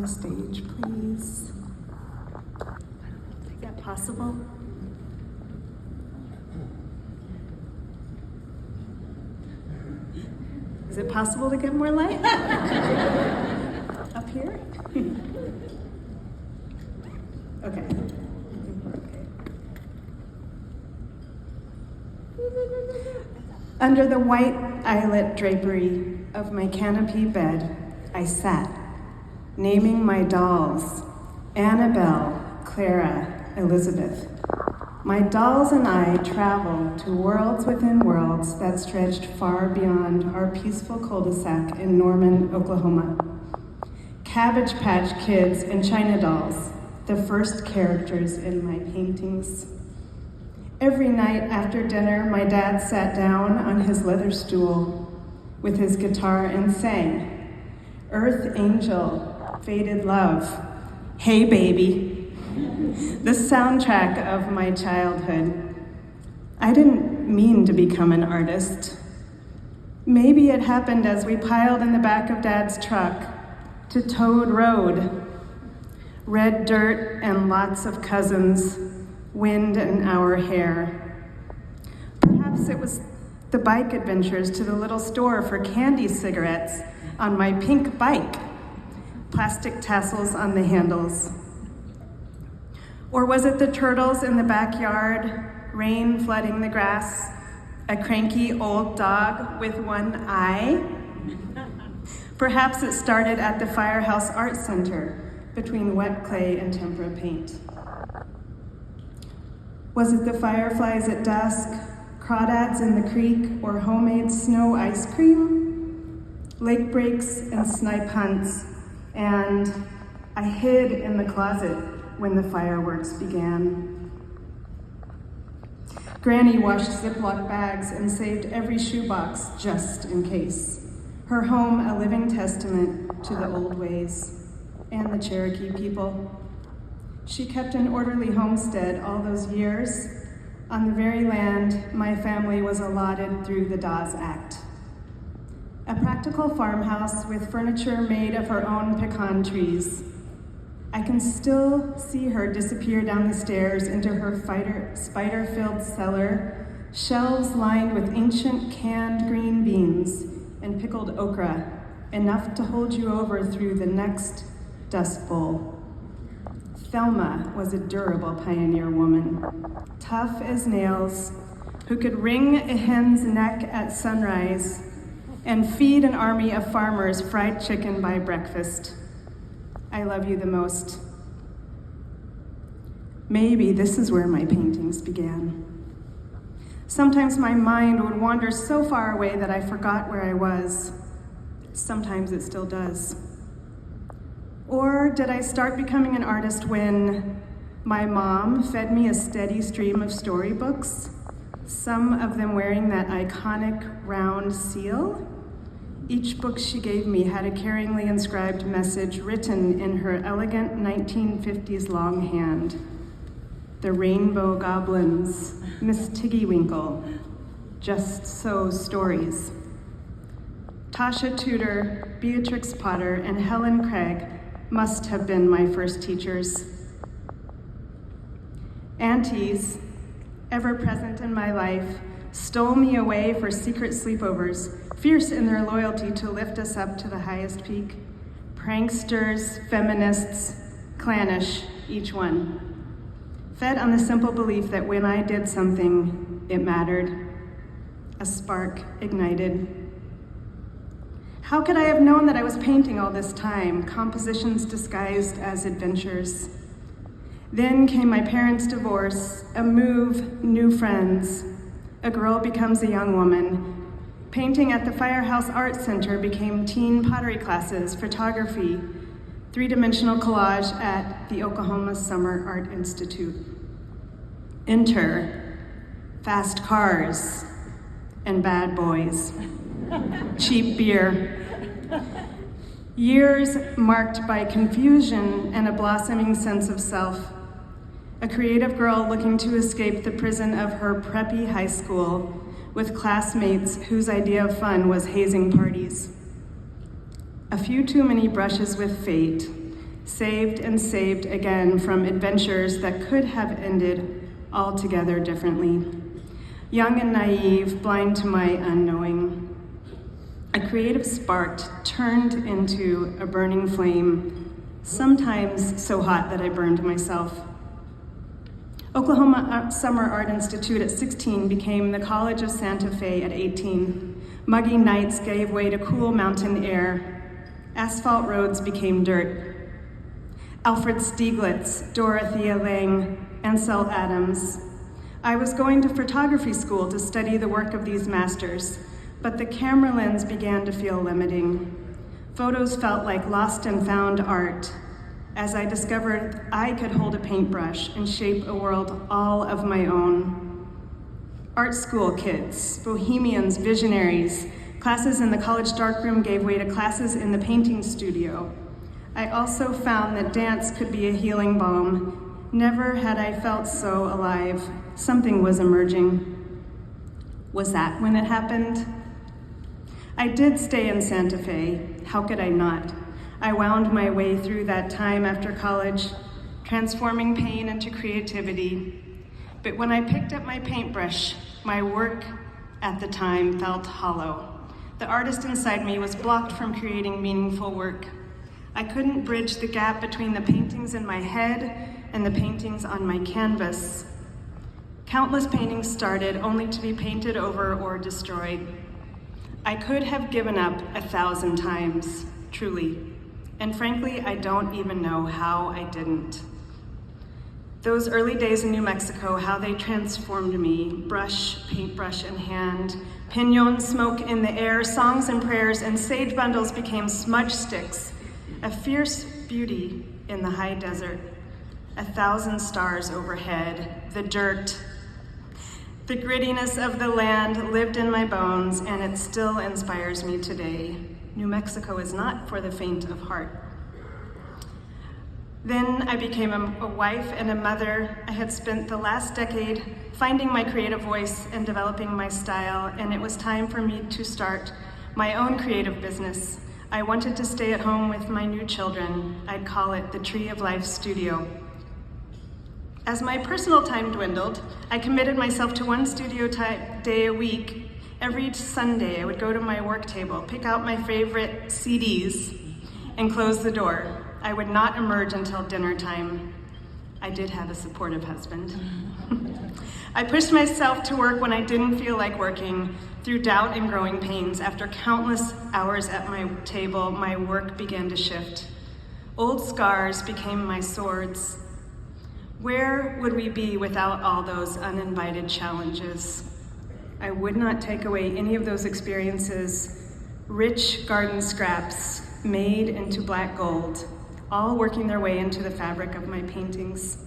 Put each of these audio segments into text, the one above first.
The stage, please. Is that possible? Is it possible to get more light? Up here? Okay. Under the white eyelet drapery of my canopy bed, I sat, naming my dolls, Annabelle, Clara, Elizabeth. My dolls and I traveled to worlds within worlds that stretched far beyond our peaceful cul-de-sac in Norman, Oklahoma. Cabbage Patch Kids and China dolls, the first characters in my paintings. Every night after dinner, my dad sat down on his leather stool with his guitar and sang, Earth Angel, Faded Love, Hey Baby, the soundtrack of my childhood. I didn't mean to become an artist. Maybe it happened as we piled in the back of Dad's truck to Toad Road. Red dirt and lots of cousins, wind in our hair. Perhaps it was the bike adventures to the little store for candy cigarettes on my pink bike, plastic tassels on the handles. Or was it the turtles in the backyard, rain flooding the grass, a cranky old dog with one eye? Perhaps it started at the Firehouse Art Center between wet clay and tempera paint. Was it the fireflies at dusk, crawdads in the creek, or homemade snow ice cream? Lake breaks and snipe hunts, and I hid in the closet when the fireworks began. Granny washed Ziploc bags and saved every shoebox just in case. Her home a living testament to the old ways and the Cherokee people. She kept an orderly homestead all those years on the very land my family was allotted through the Dawes Act. A practical farmhouse with furniture made of her own pecan trees. I can still see her disappear down the stairs into her spider-filled cellar, shelves lined with ancient canned green beans and pickled okra, enough to hold you over through the next Dust Bowl. Thelma was a durable pioneer woman, tough as nails, who could wring a hen's neck at sunrise and feed an army of farmers fried chicken by breakfast. I love you the most. Maybe this is where my paintings began. Sometimes my mind would wander so far away that I forgot where I was. Sometimes it still does. Or did I start becoming an artist when my mom fed me a steady stream of storybooks, some of them wearing that iconic round seal? Each book she gave me had a caringly inscribed message written in her elegant 1950s longhand. The Rainbow Goblins, Miss Tiggywinkle, Just So Stories. Tasha Tudor, Beatrix Potter, and Helen Craig must have been my first teachers. Aunties, ever present in my life, stole me away for secret sleepovers, fierce in their loyalty to lift us up to the highest peak. Pranksters, feminists, clannish, each one. Fed on the simple belief that when I did something, it mattered. A spark ignited. How could I have known that I was painting all this time, compositions disguised as adventures? Then came my parents' divorce, a move, new friends. A girl becomes a young woman. Painting at the Firehouse Art Center became teen pottery classes, photography, three-dimensional collage at the Oklahoma Summer Art Institute. Enter fast cars and bad boys, cheap beer. Years marked by confusion and a blossoming sense of self. A creative girl looking to escape the prison of her preppy high school with classmates whose idea of fun was hazing parties. A few too many brushes with fate, saved and saved again from adventures that could have ended altogether differently. Young and naive, blind to my unknowing. A creative spark turned into a burning flame, sometimes so hot that I burned myself. Oklahoma Summer Art Institute at 16 became the College of Santa Fe at 18. Muggy nights gave way to cool mountain air. Asphalt roads became dirt. Alfred Stieglitz, Dorothea Lange, Ansel Adams. I was going to photography school to study the work of these masters, but the camera lens began to feel limiting. Photos felt like lost and found art, as I discovered I could hold a paintbrush and shape a world all of my own. Art school kids, bohemians, visionaries, classes in the college darkroom gave way to classes in the painting studio. I also found that dance could be a healing balm. Never had I felt so alive. Something was emerging. Was that when it happened? I did stay in Santa Fe. How could I not? I wound my way through that time after college, transforming pain into creativity. But when I picked up my paintbrush, my work at the time felt hollow. The artist inside me was blocked from creating meaningful work. I couldn't bridge the gap between the paintings in my head and the paintings on my canvas. Countless paintings started only to be painted over or destroyed. I could have given up 1,000 times, truly. And frankly, I don't even know how I didn't. Those early days in New Mexico, how they transformed me, brush, paintbrush in hand, pinon smoke in the air, songs and prayers, and sage bundles became smudge sticks, a fierce beauty in the high desert, 1,000 stars overhead, the dirt. The grittiness of the land lived in my bones, and it still inspires me today. New Mexico is not for the faint of heart. Then I became a wife and a mother. I had spent the last decade finding my creative voice and developing my style, and it was time for me to start my own creative business. I wanted to stay at home with my new children. I'd call it the Tree of Life Studio. As my personal time dwindled, I committed myself to one studio day a week. Every Sunday, I would go to my work table, pick out my favorite CDs, and close the door. I would not emerge until dinner time. I did have a supportive husband. I pushed myself to work when I didn't feel like working. Through doubt and growing pains, after countless hours at my table, my work began to shift. Old scars became my swords. Where would we be without all those uninvited challenges? I would not take away any of those experiences, rich garden scraps made into black gold, all working their way into the fabric of my paintings.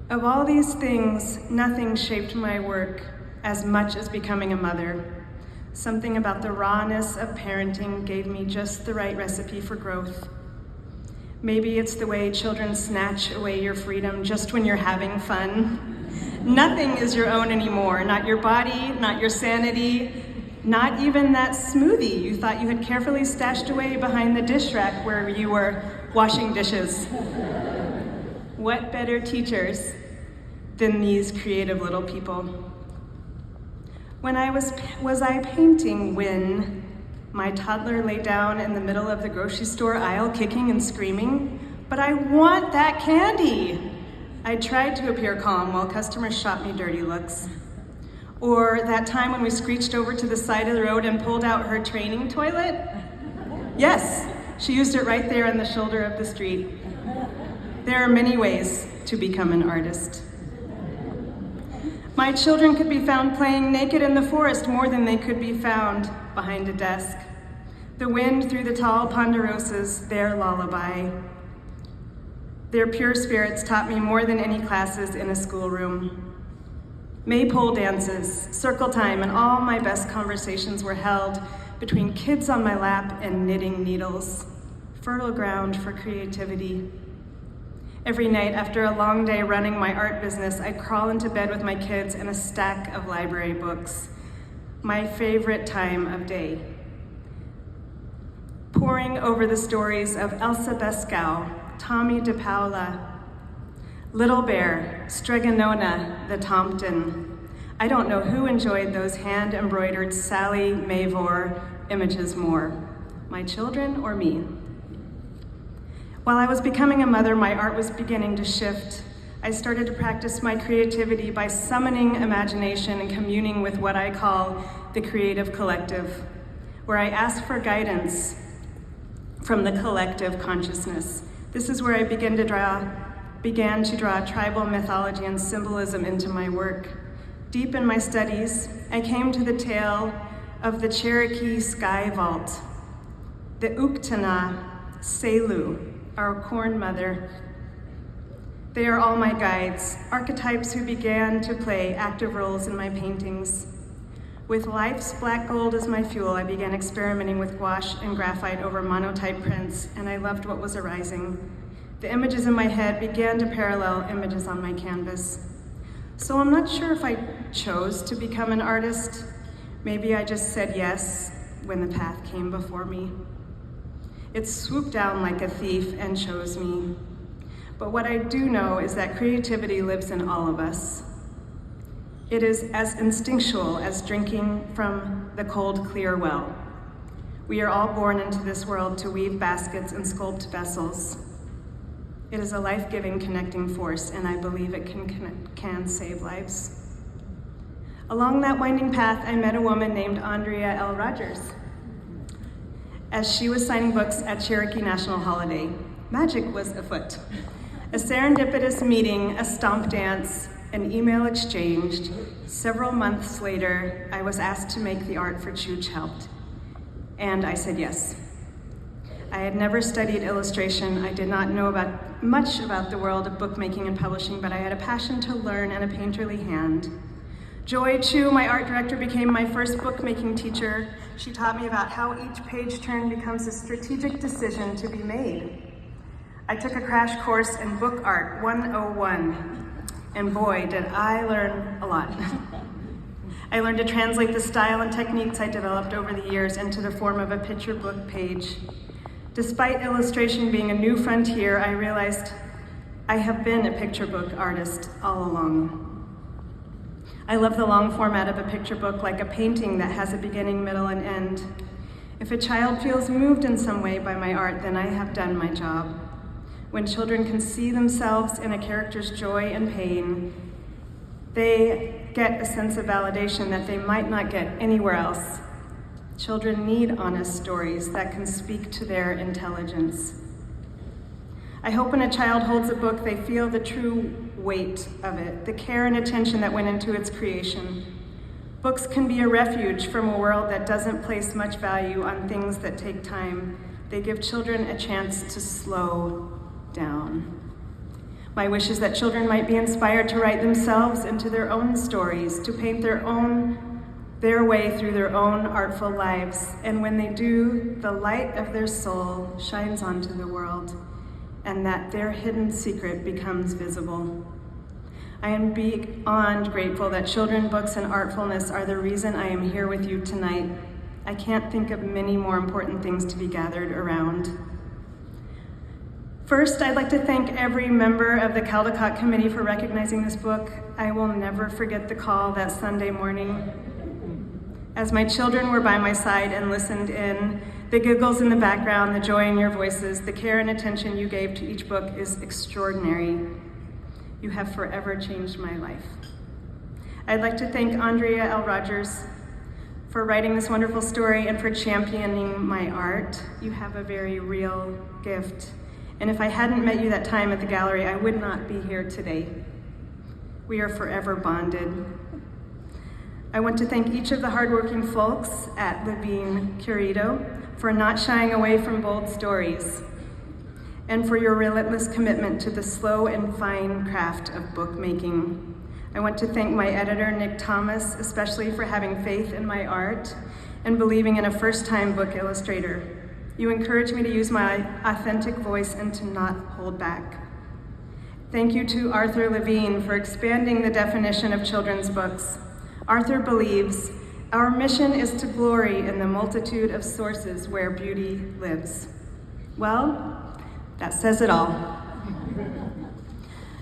Of all these things, nothing shaped my work as much as becoming a mother. Something about the rawness of parenting gave me just the right recipe for growth. Maybe it's the way children snatch away your freedom just when you're having fun. Nothing is your own anymore, not your body, not your sanity, not even that smoothie you thought you had carefully stashed away behind the dish rack where you were washing dishes. What better teachers than these creative little people? When was I painting when my toddler lay down in the middle of the grocery store aisle kicking and screaming, "But I want that candy!" I tried to appear calm while customers shot me dirty looks. Or that time when we screeched over to the side of the road and pulled out her training toilet? Yes, she used it right there on the shoulder of the street. There are many ways to become an artist. My children could be found playing naked in the forest more than they could be found behind a desk. The wind through the tall ponderosas, their lullaby. Their pure spirits taught me more than any classes in a schoolroom. Maypole dances, circle time, and all my best conversations were held between kids on my lap and knitting needles. Fertile ground for creativity. Every night after a long day running my art business, I'd crawl into bed with my kids and a stack of library books. My favorite time of day. poring over the stories of Elsa Beskow, Tommy DePaula, Little Bear, Stregonona the Tompton. I don't know who enjoyed those hand-embroidered Sally Mavor images more, my children or me. While I was becoming a mother, my art was beginning to shift. I started to practice my creativity by summoning imagination and communing with what I call the creative collective, where I ask for guidance from the collective consciousness. This is where I began to draw tribal mythology and symbolism into my work. Deep in my studies, I came to the tale of the Cherokee Sky Vault, the Uktana Selu, our corn mother. They are all my guides, archetypes who began to play active roles in my paintings. With life's black gold as my fuel, I began experimenting with gouache and graphite over monotype prints, and I loved what was arising. The images in my head began to parallel images on my canvas. So I'm not sure if I chose to become an artist. Maybe I just said yes when the path came before me. It swooped down like a thief and chose me. But what I do know is that creativity lives in all of us. It is as instinctual as drinking from the cold, clear well. We are all born into this world to weave baskets and sculpt vessels. It is a life-giving connecting force, and I believe it can save lives. Along that winding path, I met a woman named Andrea L. Rogers. As she was signing books at Cherokee National Holiday, magic was afoot. A serendipitous meeting, a stomp dance, an email exchanged. Several months later, I was asked to make the art for Chooch Helped, and I said yes. I had never studied illustration. I did not know much about the world of bookmaking and publishing, but I had a passion to learn and a painterly hand. Joy Chu, my art director, became my first bookmaking teacher. She taught me about how each page turn becomes a strategic decision to be made. I took a crash course in Book Art 101, and boy, did I learn a lot. I learned to translate the style and techniques I developed over the years into the form of a picture book page. Despite illustration being a new frontier, I realized I have been a picture book artist all along. I love the long format of a picture book, like a painting that has a beginning, middle, and end. If a child feels moved in some way by my art, then I have done my job. When children can see themselves in a character's joy and pain, they get a sense of validation that they might not get anywhere else. Children need honest stories that can speak to their intelligence. I hope when a child holds a book, they feel the true weight of it, the care and attention that went into its creation. Books can be a refuge from a world that doesn't place much value on things that take time. They give children a chance to slow down. My wish is that children might be inspired to write themselves into their own stories, to paint their way through their own artful lives. And when they do, the light of their soul shines onto the world, and that their hidden secret becomes visible. I am beyond grateful that children, books, and artfulness are the reason I am here with you tonight. I can't think of many more important things to be gathered around. First, I'd like to thank every member of the Caldecott Committee for recognizing this book. I will never forget the call that Sunday morning. As my children were by my side and listened in, the giggles in the background, the joy in your voices, the care and attention you gave to each book is extraordinary. You have forever changed my life. I'd like to thank Andrea L. Rogers for writing this wonderful story and for championing my art. You have a very real gift. And if I hadn't met you that time at the gallery, I would not be here today. We are forever bonded. I want to thank each of the hardworking folks at Levine Curito for not shying away from bold stories, and for your relentless commitment to the slow and fine craft of bookmaking. I want to thank my editor, Nick Thomas, especially for having faith in my art and believing in a first-time book illustrator. You encourage me to use my authentic voice and to not hold back. Thank you to Arthur Levine for expanding the definition of children's books. Arthur believes Our mission is to glory in the multitude of sources where beauty lives. Well, that says it all.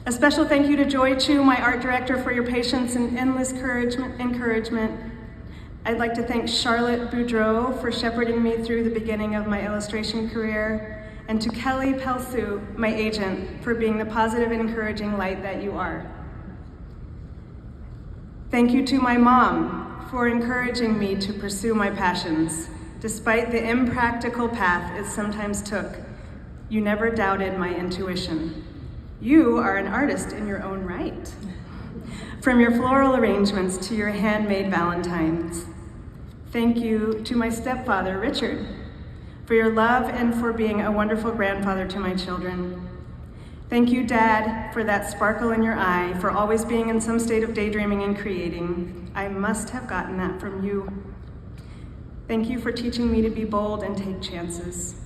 A special thank you to Joy Chu, my art director, for your patience and endless encouragement. I'd like to thank Charlotte Boudreau for shepherding me through the beginning of my illustration career, and to Kelly Pelsu, my agent, for being the positive and encouraging light that you are. Thank you to my mom for encouraging me to pursue my passions. Despite the impractical path it sometimes took, you never doubted my intuition. You are an artist in your own right. From your floral arrangements to your handmade valentines. Thank you to my stepfather, Richard, for your love and for being a wonderful grandfather to my children. Thank you, Dad, for that sparkle in your eye, for always being in some state of daydreaming and creating. I must have gotten that from you. Thank you for teaching me to be bold and take chances.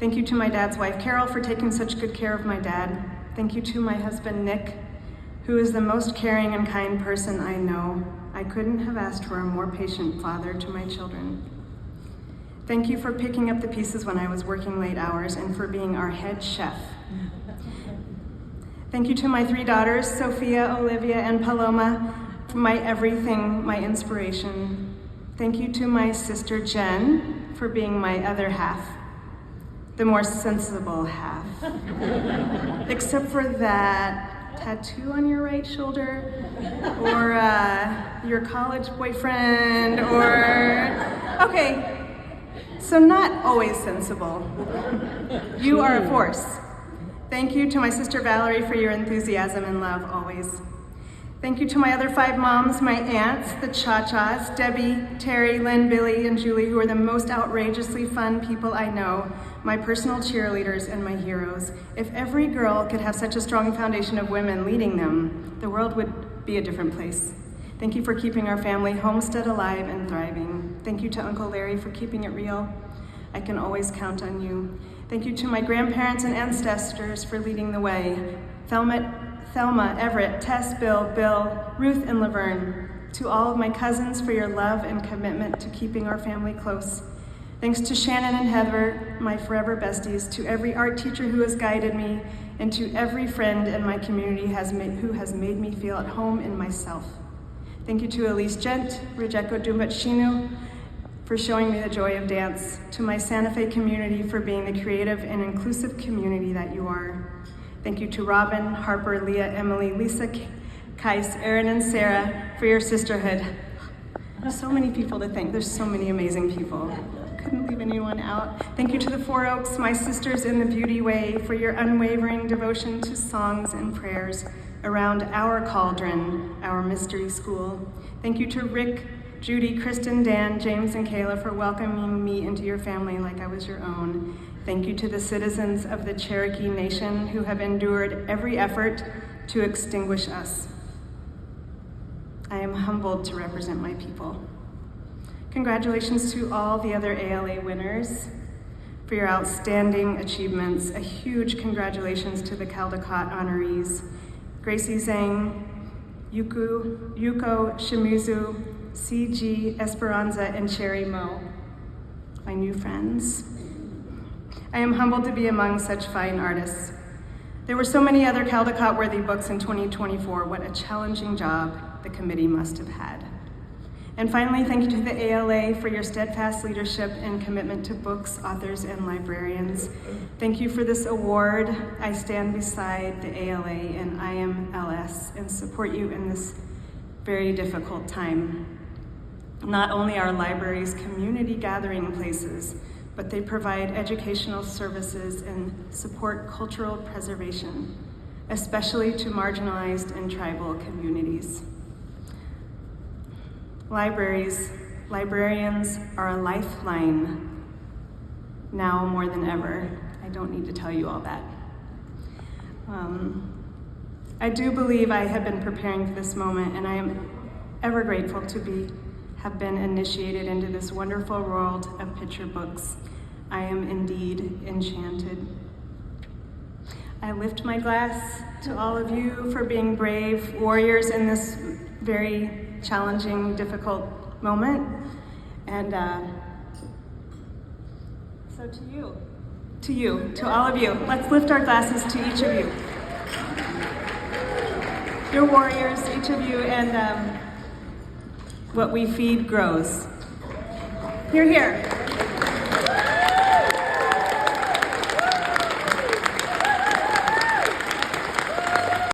Thank you to my dad's wife, Carol, for taking such good care of my dad. Thank you to my husband, Nick, who is the most caring and kind person I know. I couldn't have asked for a more patient father to my children. Thank you for picking up the pieces when I was working late hours and for being our head chef. Thank you to my 3 daughters, Sophia, Olivia, and Paloma, my everything, my inspiration. Thank you to my sister, Jen, for being my other half, the more sensible half. Except for that tattoo on your right shoulder, or your college boyfriend, or, okay, so not always sensible. You are a force. Thank you to my sister Valerie for your enthusiasm and love always. Thank you to my other 5 moms, my aunts, the Cha-Chas, Debbie, Terry, Lynn, Billy, and Julie, who are the most outrageously fun people I know, my personal cheerleaders and my heroes. If every girl could have such a strong foundation of women leading them, the world would be a different place. Thank you for keeping our family homestead alive and thriving. Thank you to Uncle Larry for keeping it real. I can always count on you. Thank you to my grandparents and ancestors for leading the way. Thelma, Everett, Tess, Bill, Ruth, and Laverne. To all of my cousins for your love and commitment to keeping our family close. Thanks to Shannon and Heather, my forever besties, to every art teacher who has guided me, and to every friend in my community who has made me feel at home in myself. Thank you to Elise Gent, Rejeko Dumbachinu, for showing me the joy of dance, to my Santa Fe community for being the creative and inclusive community that you are. Thank you to Robin, Harper, Leah, Emily, Lisa, Kais, Erin, and Sarah for your sisterhood. So many people to thank. There's so many amazing people. Couldn't leave anyone out. Thank you to the Four Oaks, my sisters in the Beauty Way, for your unwavering devotion to songs and prayers around our cauldron, our mystery school. Thank you to Rick, Judy, Kristen, Dan, James, and Kayla for welcoming me into your family like I was your own. Thank you to the citizens of the Cherokee Nation who have endured every effort to extinguish us. I am humbled to represent my people. Congratulations to all the other ALA winners for your outstanding achievements. A huge congratulations to the Caldecott honorees, Gracie Zhang, Yuko Shimizu, CG Esperanza, and Cherry Mo, my new friends. I am humbled to be among such fine artists. There were so many other Caldecott-worthy books in 2024. What a challenging job the committee must have had. And finally, thank you to the ALA for your steadfast leadership and commitment to books, authors, and librarians. Thank you for this award. I stand beside the ALA and IMLS and support you in this very difficult time. Not only are libraries community gathering places, but they provide educational services and support cultural preservation, especially to marginalized and tribal communities. Librarians are a lifeline now more than ever. I don't need to tell you all that. I do believe I have been preparing for this moment, and I am ever grateful to have been initiated into this wonderful world of picture books. I am indeed enchanted. I lift my glass to all of you for being brave warriors in this very challenging, difficult moment. And so to all of you, let's lift our glasses to each of you. You're warriors, each of you, and what we feed grows. Hear, hear.